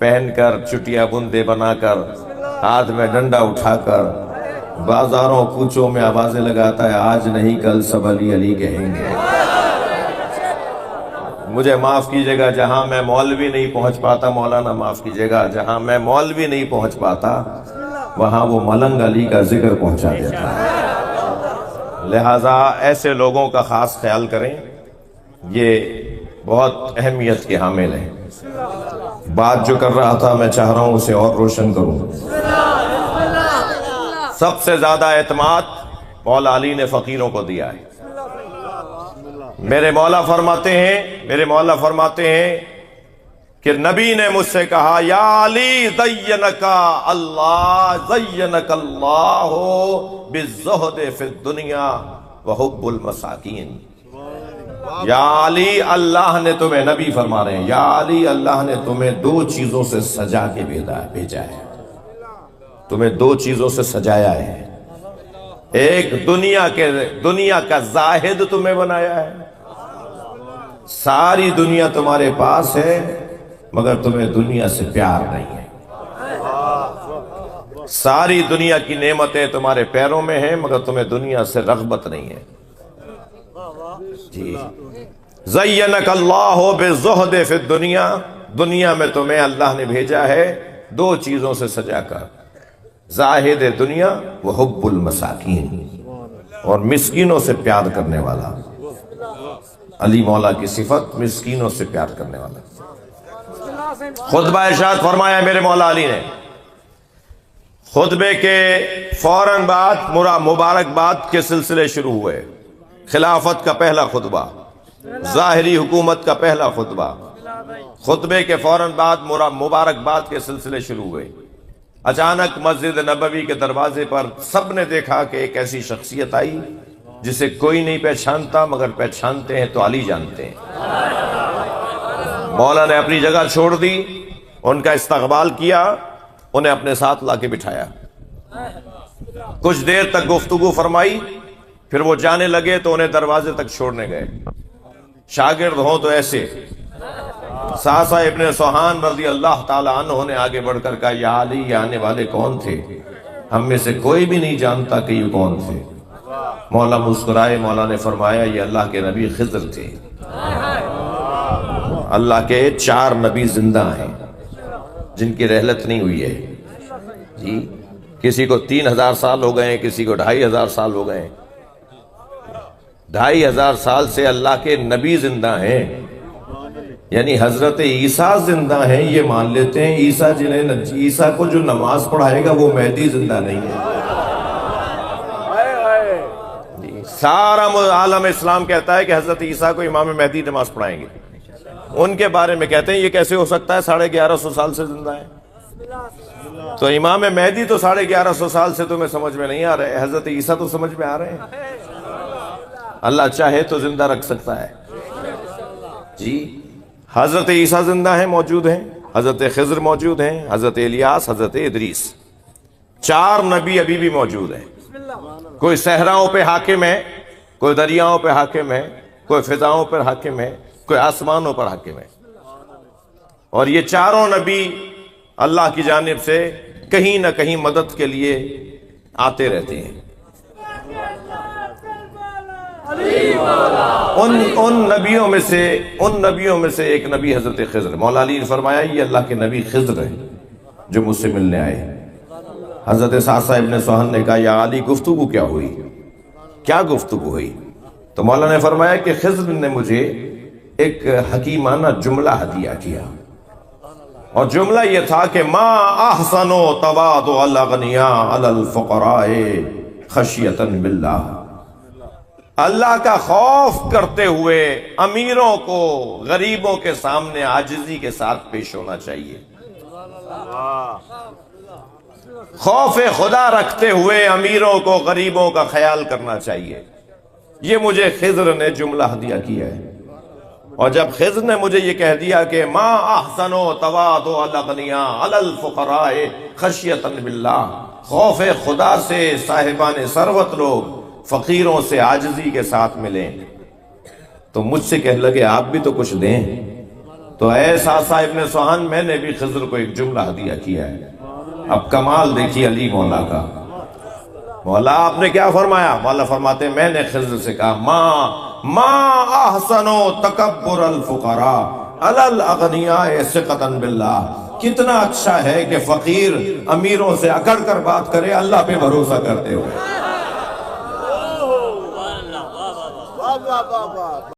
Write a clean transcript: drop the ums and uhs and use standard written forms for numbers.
پہن کر چٹیا بندے بنا کر ہاتھ میں ڈنڈا اٹھا کر بازاروں کوچوں میں آوازیں لگاتا ہے آج نہیں کل سب علی علی کہیں گے۔ مجھے معاف کیجئے گا جہاں میں مولوی نہیں پہنچ پاتا، مولانا معاف کیجئے گا، جہاں میں مولوی نہیں پہنچ پاتا وہاں وہ ملنگ علی کا ذکر پہنچا دیتا ہے۔ لہٰذا ایسے لوگوں کا خاص خیال کریں، یہ بہت اہمیت کے حامل ہیں۔ بات جو کر رہا تھا میں چاہ رہا ہوں اسے اور روشن کروں۔ سب سے زیادہ اعتماد مولا علی نے فقیروں کو دیا ہے۔ میرے مولا فرماتے ہیں کہ نبی نے مجھ سے کہا یا علی زینک اللہ بالزہد فی الدنیا وحب المساکین۔ یا علی اللہ نے تمہیں، نبی فرما رہے ہیں، یا علی اللہ نے تمہیں دو چیزوں سے سجا کے بھیجا ہے، تمہیں دو چیزوں سے سجایا ہے۔ ایک دنیا کا زاہد تمہیں بنایا ہے، ساری دنیا تمہارے پاس ہے مگر تمہیں دنیا سے پیار نہیں ہے۔ ساری دنیا کی نعمتیں تمہارے پیروں میں ہیں مگر تمہیں دنیا سے رغبت نہیں ہے۔ جی زینک اللہ بالزہد فی الدنیا، دنیا میں تمہیں اللہ نے بھیجا ہے دو چیزوں سے سجا کر، زاہد دنیا وحب المساکین، اور مسکینوں سے پیار کرنے والا۔ علی مولا کی صفت مسکینوں سے پیار کرنے والا۔ خطبہ ارشاد فرمایا میرے مولا علی نے، خطبے کے فوراً بعد مبارکباد کے سلسلے شروع ہوئے۔ خلافت کا پہلا خطبہ، ظاہری حکومت کا پہلا خطبہ، خطبے کے فوراً بعد مبارکباد کے سلسلے شروع ہوئے۔ اچانک مسجد نبوی کے دروازے پر سب نے دیکھا کہ ایک ایسی شخصیت آئی جسے کوئی نہیں پہچانتا مگر پہچانتے ہیں تو علی جانتے ہیں۔ مولا نے اپنی جگہ چھوڑ دی، ان کا استقبال کیا، انہیں اپنے ساتھ لا کے بٹھایا، کچھ دیر تک گفتگو فرمائی، پھر وہ جانے لگے تو انہیں دروازے تک چھوڑنے گئے۔ شاگرد ہوں تو ایسے، ساسا ابن سوہان رضی اللہ تعالیٰ عنہ نے آگے بڑھ کر کہا یا علی یہ آنے والے کون تھے؟ ہم میں سے کوئی بھی نہیں جانتا کہ یہ کون تھے۔ مولا مسکرائے، مولا نے فرمایا یہ اللہ کے نبی خضر تھے۔ اللہ کے 4 نبی زندہ ہیں جن کی رحلت نہیں ہوئی ہے۔ جی کسی کو 3000 سال ہو گئے ہیں، کسی کو 2500 سال ہو گئے ہیں۔ 2500 سال سے اللہ کے نبی زندہ ہیں، یعنی حضرت عیسیٰ زندہ ہیں یہ مان لیتے ہیں۔ عیسیٰ کو جو نماز پڑھائے گا وہ مہدی زندہ نہیں ہے۔ سارا عالم اسلام کہتا ہے کہ حضرت عیسیٰ کو امام مہدی نماز پڑھائیں گے، ان کے بارے میں کہتے ہیں یہ کیسے ہو سکتا ہے، 1150 سال سے زندہ ہے۔ تو امام مہدی تو 1150 سال سے تمہیں سمجھ میں نہیں آ رہے، حضرت عیسیٰ تو سمجھ میں آ رہے ہیں۔ اللہ چاہے تو زندہ رکھ سکتا ہے۔ جی حضرت عیسیٰ زندہ ہیں، موجود ہیں، حضرت خضر موجود ہیں، حضرت الیاس، حضرت ادریس، 4 نبی ابھی بھی موجود ہیں۔ کوئی صحراؤں پہ حاکم ہے، کوئی دریاؤں پہ حاکم ہے، کوئی فضاؤں پر حاکم ہے، کوئی آسمانوں پر حاکم ہے، اور یہ 4 نبی اللہ کی جانب سے کہیں نہ کہیں مدد کے لیے آتے رہتے ہیں۔ ان نبیوں میں سے ایک نبی حضرت خضر، مولا علی نے فرمایا یہ اللہ کے نبی خضر ہیں جو مجھ سے ملنے آئے۔ حضرت ساسا ابن سوہن نے کہا یا علی گفتگو کیا ہوئی، کیا گفتگو ہوئی؟ تو مولا نے فرمایا کہ خضر نے مجھے ایک حکیمانہ جملہ ہدیہ کیا، اور جملہ یہ تھا کہ ما احسن تواضع الاغنیاء علی الفقراء خشیۃ باللہ، اللہ کا خوف کرتے ہوئے امیروں کو غریبوں کے سامنے عاجزی کے ساتھ پیش ہونا چاہیے۔ خوف خدا رکھتے ہوئے امیروں کو غریبوں کا خیال کرنا چاہیے۔ یہ مجھے خضر نے جملہ ہدیہ کیا ہے، اور جب خضر نے مجھے یہ کہہ دیا کہ ما احسن تواضع الاغنیاء علی الفقراء خشیۃ باللہ، خوف خدا سے صاحبان ثروت لوگ فقیروں سے عاجزی کے ساتھ ملیں، تو مجھ سے کہنے لگے آپ بھی تو کچھ دیں۔ تو اے ساسا ابن سوہان، میں نے بھی خضر کو ایک جملہ ہدیہ کیا ہے۔ اب کمال دیکھیے علی مولا کا۔ مولا آپ نے کیا فرمایا؟ مولا فرماتے ہیں میں نے خضر سے کہا ما احسنو تکبر الفقراء علی الاغنیاء ثقۃ باللہ، کتنا اچھا ہے کہ فقیر امیروں سے اکڑ کر بات کرے اللہ پہ بھروسہ کرتے ہوئے۔